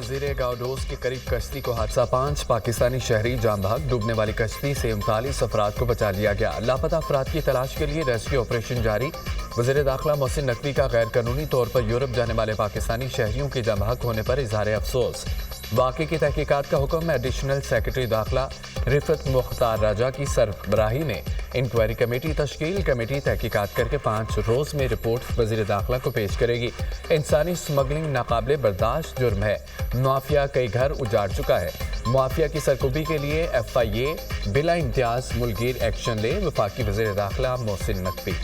जजीरे गाउडोस के करीब कश्ती को हादसा, 5 पाकिस्तानी शहरी जाम भाग। डूबने वाली कश्ती से 39 अफराद को बचा लिया गया। लापता अफराद की तलाश के लिए रेस्क्यू ऑपरेशन जारी। वज़ीर दाखिला मोहसिन नकवी का गैर कानूनी तौर पर यूरोप जाने वाले पाकिस्तानी शहरियों के जाम भाग होने पर इजहार अफसोस। वाक़े की तहकीकात का हुक्म। एडिशनल सेक्रेटरी दाखिला रिफत मुख्तार राजा की सरबराही में इंक्वायरी कमेटी तश्कील। कमेटी तहकीकात करके 5 रोज़ में रिपोर्ट वज़ीर दाखिला को पेश करेगी। इंसानी स्मगलिंग नाकाबिले बर्दाश्त जुर्म है। माफिया कई घर उजाड़ चुका है। माफिया की सरकुबी के लिए FIA बिला इम्तियाज मुल्कीर एक्शन ले। वफाकी वज़ीर दाखिला मोहसिन नकवी।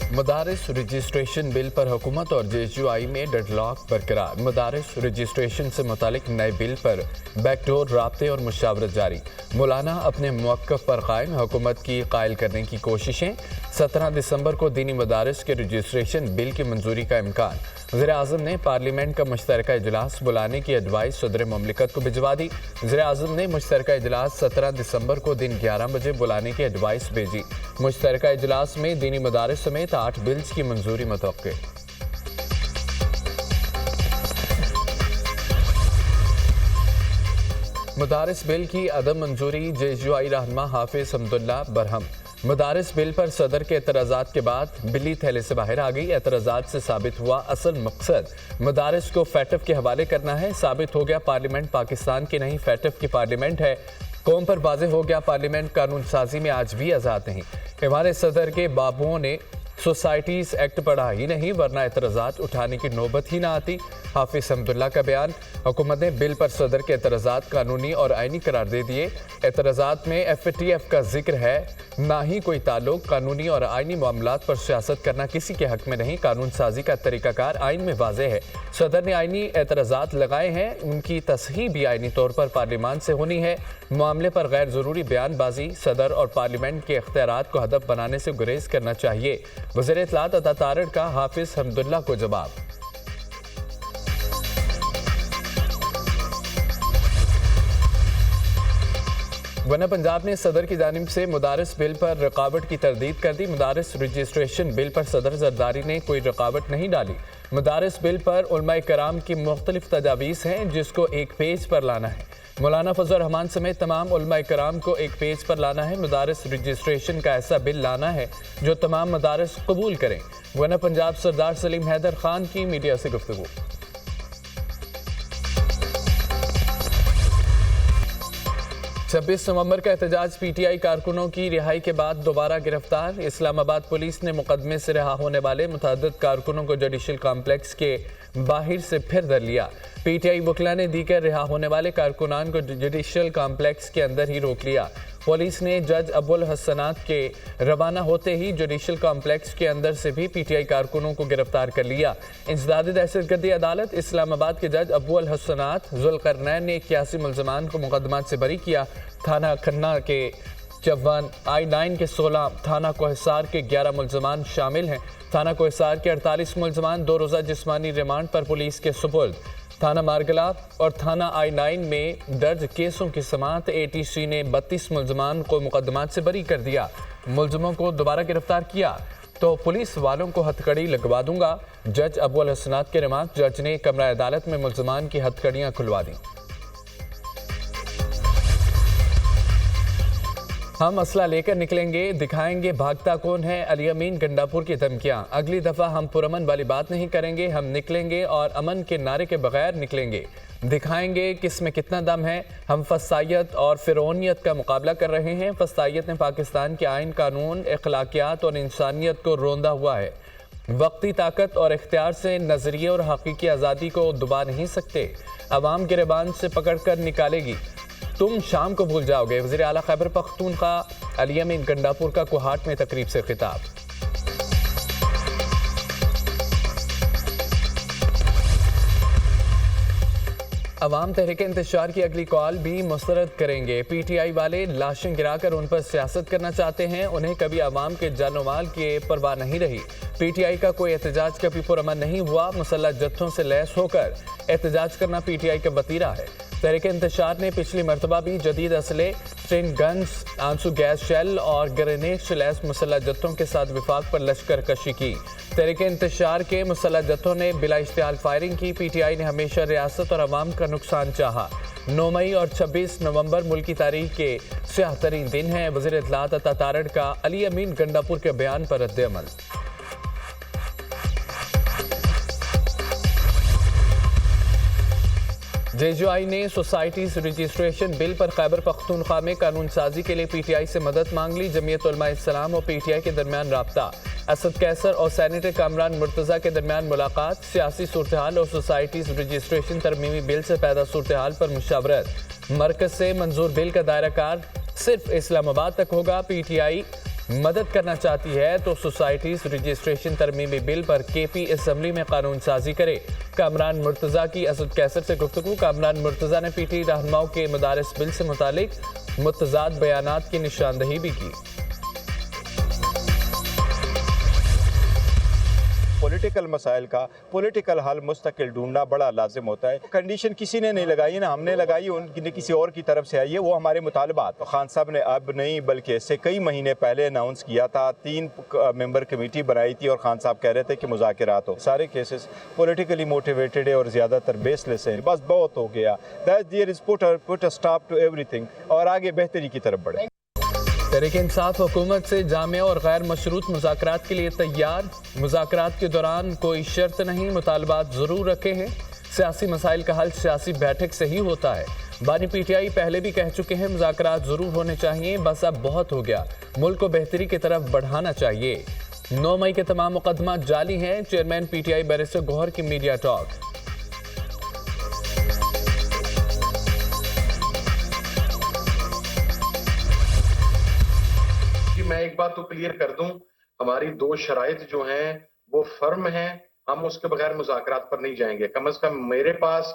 मदारिस रजिस्ट्रेशन बिल पर हुकूमत और JHUI में डेडलॉक बरकरार। मदारिस रजिस्ट्रेशन से मुतालिक नए बिल पर बैकडोर राब्ते और मुशावरत जारी। मौलाना अपने मौक़िफ़ पर कायम। हुकूमत की कायल करने की कोशिशें। 17 दिसंबर को दीनी मदारिस के रजिस्ट्रेशन बिल की मंजूरी का इम्कान। वज़ीर-ए-आज़म ने पार्लियामेंट का मुश्तरका इजलास बुलाने की एडवाइस सदर मुमलिकत को भिजवा दी। वज़ीर-ए-आज़म ने मुश्तरका इजलास 17 दिसंबर को दिन 11 बजे बुलाने की एडवाइस भेजी। मुश्तरका इजलास में दीनी मदारिस समेत 8 बिल्स की मंजूरी मुतवक्के। मदारिस बिल की अदम मंजूरी। JHUI रहनुमा हाफिज हमदुल्ला बरहम। मदारिस बिल पर सदर के एतराज़ात के बाद बिल्ली थैले से बाहर आ गई। एतराज़ात से साबित हुआ असल मकसद मदारिस को फैटफ के हवाले करना है। साबित हो गया पार्लियामेंट पाकिस्तान की नहीं, फैटफ की पार्लियामेंट है। कौम पर वाज़ेह हो गया पार्लियामेंट कानून साजी में आज भी आज़ाद नहीं। हमारे सदर के बाबुओं ने सोसाइटीज़ एक्ट पढ़ा ही नहीं, वरना एतराज़ात उठाने की नौबत ही ना आती। हाफिज हमदुल्ला का बयान। हुकूमत ने बिल पर सदर के एतराज़ात कानूनी और आइनी करार दे दिए। एतराज़ात में FATF का जिक्र है, ना ही कोई ताल्लुक। कानूनी और आइनी मामलात पर सियासत करना किसी के हक में नहीं। कानून साजी का तरीक़ाकार आइन में वाज़ेह है। सदर ने आइनी एतराज़ात लगाए हैं, उनकी तस्हीह भी आइनी तौर पर पार्लियामान से होनी है। मामले पर गैर ज़रूरी बयानबाजी सदर और पार्लियामेंट के इख्तियारात को हदफ बनाने से गुरेज करना चाहिए। वज़ीर इत्तलात अता तारड़ का हाफिज हमदुल्ला को जवाब। वरना पंजाब ने सदर की जानिब से मदारिस बिल पर रुकावट की तरदीद कर दी। मदारिस रजिस्ट्रेशन बिल पर सदर जरदारी ने कोई रुकावट नहीं डाली। मदारिस बिल पर उलमाए कराम की मुख्तलिफ तजावीज़ हैं, जिसको एक पेज पर लाना है। मौलाना फजल रहमान समेत तमाम उलमाए कराम को एक पेज पर लाना है। मदारिस रजिस्ट्रेशन का ऐसा बिल लाना है जो तमाम मदारिस कबूल करें। वरना पंजाब सरदार सलीम हैदर खान की मीडिया से गुफ्तगू। 26 नवंबर का एहतजाज। PTI कारकुनों की रिहाई के बाद दोबारा गिरफ्तार। इस्लामाबाद पुलिस ने मुकदमे से रिहा होने वाले मुतअद्दिद कारकुनों को जुडिशल कॉम्प्लेक्स के बाहर से फिर धर लिया। PTI वकला ने दीगर रिहा होने वाले कारकुनान को जुडिशल कॉम्प्लेक्स के अंदर ही रोक लिया। पुलिस ने जज अबुल हसनात के रवाना होते ही जुडिशल कॉम्प्लेक्स के अंदर से भी PTI कारकुनों को गिरफ्तार कर लिया। इंसदादी दहशतगर्दी अदालत इस्लामाबाद के जज अबुल हसनात जुल्करनैन ने 81 मुल्ज़मान को मुकदमात से बरी किया। थाना खन्ना के 54, I9 के 16, थाना कोहिसार के 11 मुल्ज़मान शामिल हैं। थाना कोहिसार के 48 मुल्ज़मान 2 रोज़ा जिस्मानी रिमांड पर पुलिस के सुपुर्द। थाना मारगला और थाना I9 में दर्ज केसों की समाअत। ATC ने 32 मुल्ज़मान को मुकदमात से बरी कर दिया। मुल्ज़मों को दोबारा गिरफ्तार किया तो पुलिस वालों को हथकड़ी लगवा दूंगा। जज अबुल हसनात के रिमार्क। जज ने कमरा अदालत में मुल्ज़मान की हथकड़ियाँ खुलवा दी। हम असला लेकर निकलेंगे, दिखाएंगे भागता कौन है। अली अमीन गंडापुर की धमकियां। अगली दफ़ा हम पुरअमन वाली बात नहीं करेंगे, हम निकलेंगे और अमन के नारे के बगैर निकलेंगे। दिखाएंगे किस में कितना दम है। हम फसाइयत और फिरौनियत का मुकाबला कर रहे हैं। फसाइयत ने पाकिस्तान के आइन, कानून, अखलाकियात और इंसानियत को रोंदा हुआ है। वक्ती ताकत और इख्तियार से नजरिए और हकीकी आज़ादी को दबा नहीं सकते। अवाम गिरबान से पकड़ कर निकालेगी, तुम शाम को भूल जाओगे। वज़ीर आला खैबर पख्तूनख्वा अली अमीन गंडापुर का कोहाट में तकरीब से खिताब। अवाम तहरीक इंतशार की अगली कॉल भी मुस्तरद करेंगे। PTI वाले लाशें गिराकर उन पर सियासत करना चाहते हैं। उन्हें कभी अवाम के जानो माल की परवाह नहीं रही। पी टी आई का कोई एहतजाज कभी पुरअमन नहीं हुआ। मुसल्लह जत्थों से लैस होकर एहतजाज करना पी टी आई का वतीरा है। तहरीक इंतशार ने पिछली मरतबा भी जदीद असले, स्ट्रेन गन्स, आंसू गैस शेल और ग्रेनेड से लैस मुसल्लह जत्थों के साथ विफाक पर लश्कर कशी की। तहरीक इंतशार के मुसल्लह जत्थों ने बिला इश्तिहाल फायरिंग की। पी टी आई ने हमेशा रियासत और अवाम का नुकसान चाहा। 9 मई और 26 नवंबर मुल्क की तारीख के स्याह तरीन दिन हैं। वज़ीर इत्तलात अता तारड़ का अली अमीन गंडापुर के बयान पर रद्द-ए-अमल। JJI ने सोसाइटीज रजिस्ट्रेशन बिल पर खैबर पख्तूनख्वा में कानून साजी के लिए PTI से मदद मांग ली। जमीयत उलमा इस्लाम और PTI के दरमियान राब्ता, असद कैसर और सेनेटर कामरान मुर्तज़ा के दरमियान मुलाकात, सियासी सूरत-ए-हाल और सोसाइटीज रजिस्ट्रेशन तरमीमी बिल से पैदा सूरत-ए-हाल पर मुशावरत। मरकज से मंजूर बिल का दायरा कार सिर्फ इस्लामाबाद तक होगा। PTI मदद करना चाहती है तो सोसाइटीज रजिस्ट्रेशन तरमीमी बिल पर KP असम्बली में कानून साजी करे। कामरान मुर्तज़ा की असद कैसर से गुफ्तगू। कामरान मुर्तज़ा ने PTI रहनुमाओं के मदारिस बिल से मुतालिक मुतज़ाद बयानात की निशानदही भी की। पॉलिटिकल मसाइल का पॉलिटिकल हल मुस्तकिल ढूंढना बड़ा लाजिम होता है। कंडीशन किसी ने नहीं लगाई ना, हमने लगाई, उनकी किसी और की तरफ से आई है। वो हमारे मुतालबात खान साहब ने अब नहीं बल्कि इससे कई महीने पहले अनाउंस किया था। 3 मेंबर कमेटी बनाई थी और खान साहब कह रहे थे कि मुज़ाकरात हो। सारे केसेस पॉलिटिकली मोटिवेटेड है और ज़्यादातर बेसलेस है। बस बहुत हो गया, that there is put a stop to everything और आगे बेहतरी की तरफ बढ़े। तहरीक इंसाफ हुकूमत से जामिया और गैर मशरूत मुज़ाकरात के लिए तैयार। मुज़ाकरात के दौरान कोई शर्त नहीं, मुतालबात ज़रूर रखे हैं। सियासी मसाइल का हल सियासी बैठक से ही होता है। बानी PTI पहले भी कह चुके हैं मुज़ाकरात ज़रूर होने चाहिए, बस अब बहुत हो गया, मुल्क को बेहतरी की तरफ बढ़ाना चाहिए। 9 मई के तमाम मुकदमा जाली हैं। चेयरमैन PTI बैरिस्टर गौहर की मीडिया टॉक। मैं एक बात तो क्लियर कर दूं, हमारी 2 शराइत जो हैं वो फर्म हैं, हम उसके बगैर मुज़ाकरात पर नहीं जाएंगे। कम से कम मेरे पास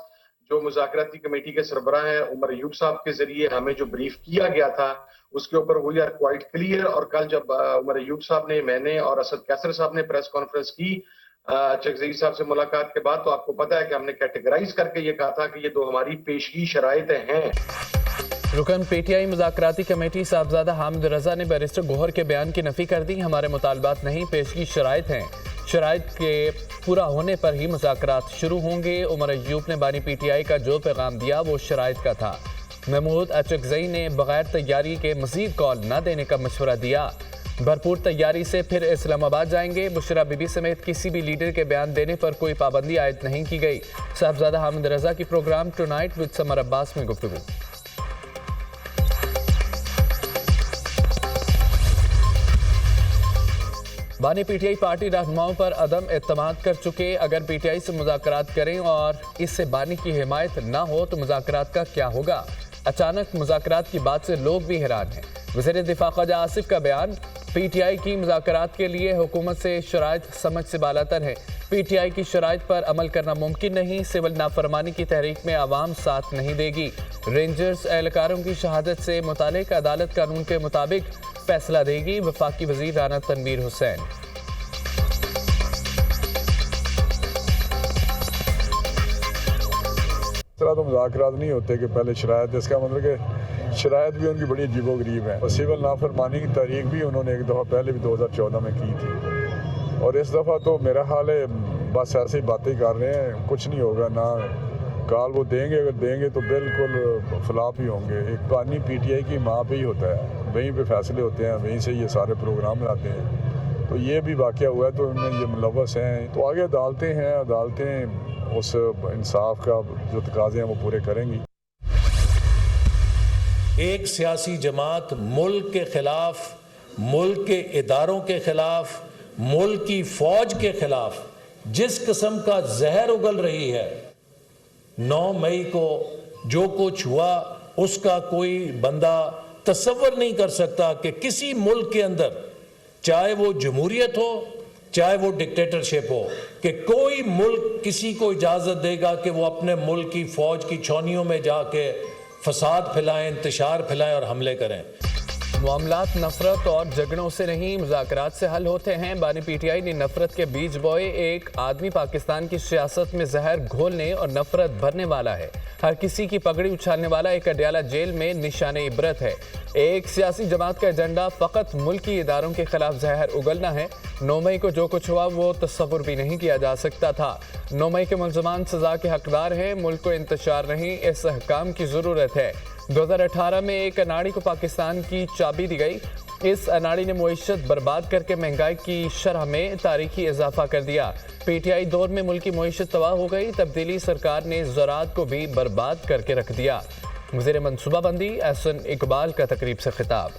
जो मुज़ाकराती कमेटी के सरबराह हैं उमर अयूब साहब के जरिए हमें जो ब्रीफ किया गया था उसके ऊपर वी आर क्वाइट क्लियर। और कल जब उमर अयूब साहब ने, मैंने और असद कैसर साहब ने प्रेस कॉन्फ्रेंस की चकज़ई साहब से मुलाकात के बाद, तो आपको पता है कि हमने कैटेगराइज करके ये कहा था कि ये 2 हमारी पेशगी शराइतें हैं। रुकन PTI मुज़ाकराती कमेटी साहबजादा हामिद रजा ने बैरिस्टर गौहर के बयान की नफ़ी कर दी। हमारे मुतालबात नहीं, पेशगी शराइत हैं, शराइत के पूरा होने पर ही मुज़ाकरात शुरू होंगे। उमर अयूब ने बानी PTI का जो पैगाम दिया वो शराइत का था। महमूद अचकज़ई ने बगैर तैयारी के मज़ीद कॉल न देने का मशवरा दिया। भरपूर तैयारी से फिर इस्लामाबाद जाएंगे। बुशरा बीबी समेत किसी भी लीडर के बयान देने पर कोई पाबंदी आयद नहीं की गई। साहबजादा हामिद रजा की programme tonight with Samar Abbas में गुफ्तगू। बानी PTI पार्टी रहनुमाओं पर अदम एतमाद कर चुके। अगर PTI से मुज़ाकरात करें और इससे बानी की हिमायत ना हो तो मुज़ाकरात का क्या होगा। अचानक मुज़ाकरात की बात से लोग भी हैरान हैं। वज़ीर दिफा ख्वाजा आसिफ का बयान, PTI की मुज़ाकरात के लिए हुकूमत से शराइत समझ से बालातर है। PTI की शराइत पर अमल करना मुमकिन नहीं। सिविल नाफरमानी की तहरीक में आवाम साथ नहीं देगी। रेंजर्स एहलकारों की शहादत से मुतालिक अदालत कानून के मुताबिक फैसला देगी। वफाकी वज़ीर राना तनवीर हुसैन। तरह तो मुज़ाकरात नहीं होते कि पहले शराइत, इसका मतलब कि शराइत भी उनकी बड़ी अजीबोगरीब है। और सिविल नाफरमानी की तारीख भी उन्होंने एक दफ़ा पहले भी 2014 में की थी और इस दफ़ा तो मेरा हाल है बस ऐसे ही बातें कर रहे हैं, कुछ नहीं होगा ना। काल वो देंगे, अगर देंगे तो बिल्कुल फ्लॉप ही होंगे। एक बानी PTI की माँ पे ही होता है, वहीं पे फैसले होते हैं, वहीं से ये सारे प्रोग्राम लाते हैं। तो ये भी वाक़या हुआ है तो उनमें ये मुलव्वस हैं। तो आगे अदालतें हैं, अदालतें उस इंसाफ का जो तकाज़े हैं वो पूरे करेंगी। एक सियासी जमात मुल्क के ख़िलाफ़, मुल्क के इदारों के ख़िलाफ़, मुल्क की फ़ौज के ख़िलाफ़ जिस किस्म का जहर उगल रही है, 9 मई को जो कुछ हुआ उसका कोई बंदा तसव्वुर नहीं कर सकता कि किसी मुल्क के अंदर, चाहे वो जमहूरियत हो चाहे वो डिक्टेटरशिप हो, कि कोई मुल्क किसी को इजाज़त देगा कि वो अपने मुल्क की फ़ौज की छावनियों में जाके फसाद फैलाएं, इंतशार फैलाएं और हमले करें। मामलात नफरत और झगड़ों से नहीं मुज़ाकरात से हल होते हैं। बानी पीटीआई ने नफरत के बीज बोए। एक आदमी पाकिस्तान की सियासत में जहर घोलने और नफरत भरने वाला है। हर किसी की पगड़ी उछालने वाला एक अडयाला जेल में निशाने इबरत है। एक सियासी जमात का एजेंडा फ़कत मुल्की इदारों के खिलाफ जहर उगलना है। 9 मई को जो कुछ हुआ वो तस्वुर भी नहीं किया जा सकता था। 9 मई के मुलज़मान सज़ा के हकदार हैं। मुल्क को इंतशार नहीं, इस्तेहकाम की ज़रूरत है। 2018 में एक अनाड़ी को पाकिस्तान की चाबी दी गई। इस अनाड़ी ने मुईशत बर्बाद करके महंगाई की शरह में तारीखी इजाफा कर दिया। पीटीआई दौर में मुल्की मुईशत तबाह हो गई। तब्दीली सरकार ने ज़राअत को भी बर्बाद करके रख दिया। वज़ीर मनसूबाबंदी एहसन इकबाल का तकरीब से खिताब।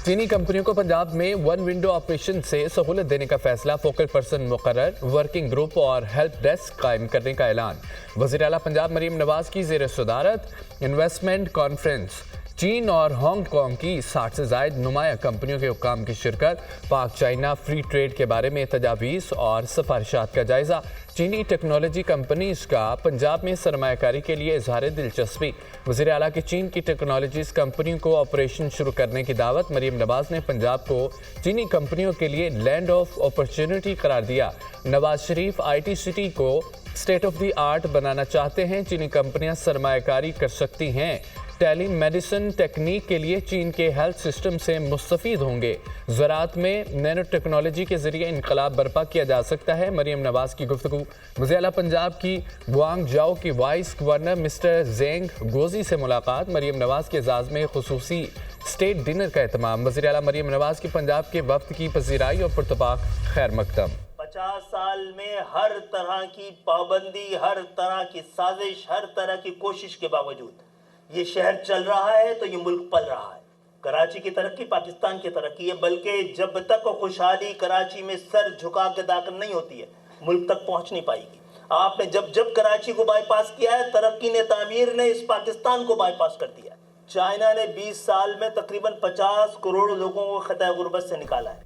चीनी कंपनियों को पंजाब में वन विंडो ऑपरेशन से सहूलत देने का फैसला। फोकल पर्सन मुकर्रर, वर्किंग ग्रुप और हेल्प डेस्क कायम करने का ऐलान। वज़ीर आला पंजाब मरीम नवाज की ज़ेर सदारत इन्वेस्टमेंट कॉन्फ्रेंस। चीन और हांगकांग की 60 से ज़ायद नुमाया कंपनियों के हुक्काम की शिरकत। पाक चाइना फ्री ट्रेड के बारे में तजावीज़ और सिफारिशात का जायज़ा। चीनी टेक्नोलॉजी कंपनीज का पंजाब में सरमायाकारी के लिए इजहार दिलचस्पी। वज़ीर आला की चीन की टेक्नोलॉजीज कंपनियों को ऑपरेशन शुरू करने की दावत। मरीम नवाज ने पंजाब को चीनी कंपनियों के लिए लैंड ऑफ अपॉर्चुनिटी करार दिया। नवाज शरीफ IT सिटी को स्टेट ऑफ द आर्ट बनाना चाहते हैं। चीनी कंपनियां सरमायाकारी कर सकती हैं। टेली मेडिसिन टेक्निक के लिए चीन के हेल्थ सिस्टम से मुस्तफीद होंगे। ज़राअत में नैनो टेक्नोलॉजी के जरिए इनकलाब बर्पा किया जा सकता है। मरीम नवाज की गुफ्तगू। वज़ीर आला पंजाब की गुआंगझाओ की वाइस गवर्नर मिस्टर जेंग गोजी से मुलाकात। मरीम नवाज के एजाज़ में खुसूसी स्टेट डिनर का एहतमाम। वज़ीर आला मरीम नवाज की पंजाब के वफ्द की पजीराई और पुरतपाक खैर मकदम। 50 साल में हर तरह की पाबंदी, हर तरह की साजिश, हर तरह की कोशिश के बावजूद ये शहर चल रहा है तो ये मुल्क पल रहा है। कराची की तरक्की पाकिस्तान की तरक्की है, बल्कि जब तक खुशहाली कराची में सर झुका के दाखिल नहीं होती है मुल्क तक पहुंच नहीं पाएगी। आपने जब जब कराची को बाईपास किया है, तरक्की ने, तामीर ने इस पाकिस्तान को बाईपास कर दिया है। चाइना ने 20 साल में तकरीबन 50 करोड़ लोगों को खतरे गुर्बत से निकाला है।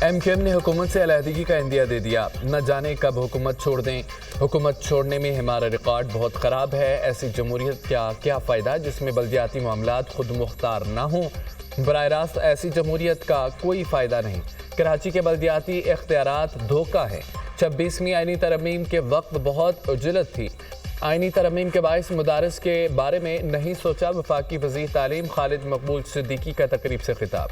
MQM ने हुकूमत से अलहदगी का इंदिया दे दिया। न जाने कब हुकूमत छोड़ दें। हुकूमत छोड़ने में हमारा रिकॉर्ड बहुत ख़राब है। ऐसी जमहूरियत का क्या फ़ायदा जिसमें बल्दियाती मामलात खुद मुख्तार ना हों। बराह रास्त ऐसी जमहूरियत का कोई फ़ायदा नहीं। कराची के बल्दियाती इख्तियारात धोखा है। 26वीं आइनी तरमीम के वक्त बहुत उजलत थी। आइनी तरमीम के बायस मदारस के बारे में नहीं सोचा। वफाकी वज़ीर तालीम खालिद मकबूल सिद्दीकी का तकरीब से खिताब।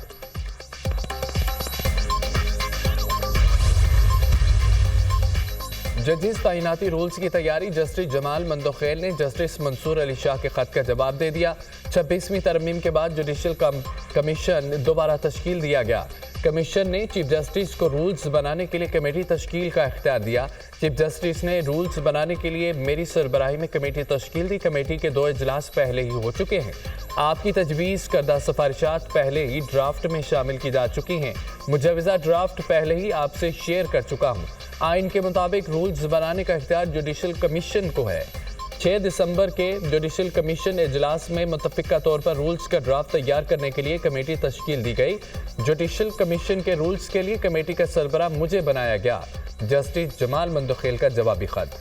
जजेस तैनाती रूल्स की तैयारी। जस्टिस जमाल मंदोखेल ने जस्टिस मंसूर अली शाह के खत का जवाब दे दिया। 26वीं तरमीम के बाद जुडिशल कमीशन दोबारा तश्कील दिया गया। कमीशन ने चीफ जस्टिस को रूल्स बनाने के लिए कमेटी तश्कील का इख्तियार दिया। चीफ जस्टिस ने रूल्स बनाने के लिए मेरी सरबराही में कमेटी तश्कील दी। कमेटी के 2 इजलास पहले ही हो चुके हैं। आपकी तजवीज़ करदा सिफारिशात पहले ही ड्राफ्ट में शामिल की जा चुकी हैं। मुजवज़ा ड्राफ्ट पहले ही आपसे शेयर कर चुका हूँ। आइन के मुताबिक रूल्स बनाने का इख्तियार जुडिशल कमीशन को है। 6 दिसंबर के जुडिशल कमीशन इजलास में मुतफ़िका तौर पर रूल्स का ड्राफ्ट तैयार करने के लिए कमेटी तश्कील दी गई। जुडिशल कमीशन के रूल्स के लिए कमेटी का सरबराह मुझे बनाया गया। जस्टिस जमाल मंदोखेल का जवाबी खत।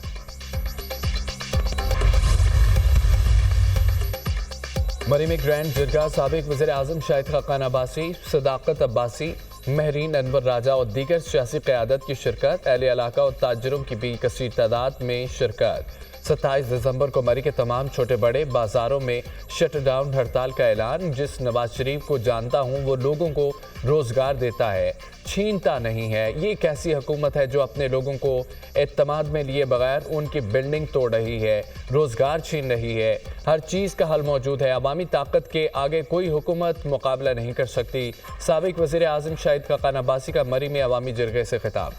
मरीम ग्रैंड जिरगा साबिक वज़ीर आज़म शाहिद खाकान अब्बासी, सदाकत अब्बासी, महरीन अनवर राजा और दीगर सियासी क़यादत की शिरकत। अहले इलाका और ताजरों की भी कसीर तादाद में शिरकत। 27 दिसंबर को मरी के तमाम छोटे बड़े बाज़ारों में शट डाउन हड़ताल का ऐलान। जिस नवाज शरीफ को जानता हूँ वो लोगों को रोज़गार देता है, छीनता नहीं है। ये एक ऐसी हुकूमत है जो अपने लोगों को एतमाद में लिए बगैर उनकी बिल्डिंग तोड़ रही है, रोज़गार छीन रही है। हर चीज़ का हल मौजूद है। अवामी ताकत के आगे कोई हुकूमत मुकाबला नहीं कर सकती। साबिक वज़ीर आज़म शाहिद खाकान अब्बासी का मरी में अवामी जरगे से खिताब।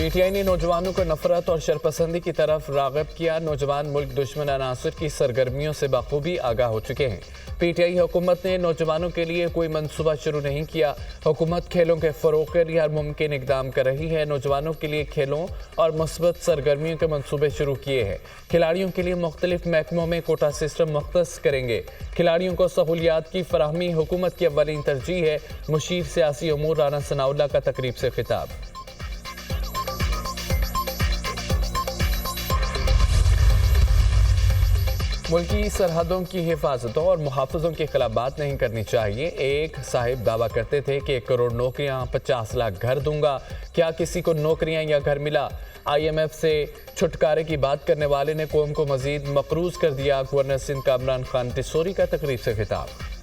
पी टी आई ने नौजवानों को नफरत और शरपसंदी की तरफ राग़िब किया। नौजवान मुल्क दुश्मन अनासर की सरगर्मियों से बखूबी आगाह हो चुके हैं। पी टी आई हुकूमत ने नौजवानों के लिए कोई मंसूबा शुरू नहीं किया। हुकूमत खेलों के फ़रोग़ के लिए हर मुमकिन इक़दाम कर रही है। नौजवानों के लिए खेलों और मुस्बत सरगर्मियों के मंसूबे शुरू किए हैं। खिलाड़ियों के लिए मुख्तलिफ महकमों में कोटा सिस्टम मुख्तस करेंगे। खिलाड़ियों को सहूलियात की फराहमी हुकूमत की अव्वलीन तरजीह है। मुशीर सियासी उमूर राना सनाउल्लाह का तकरीब से खिताब। मुल्की सरहदों की हिफाजतों और मुहाफ़िज़ों के खिलाफ बात नहीं करनी चाहिए। एक साहिब दावा करते थे कि 1 करोड़ नौकरियां, 50 लाख घर दूंगा। क्या किसी को नौकरियां या घर मिला? IMF से छुटकारे की बात करने वाले ने कौम को मज़ीद मकरूज़ कर दिया। गवर्नर सिंध का इमरान खान टिसोरी का तकरीब से खिताब।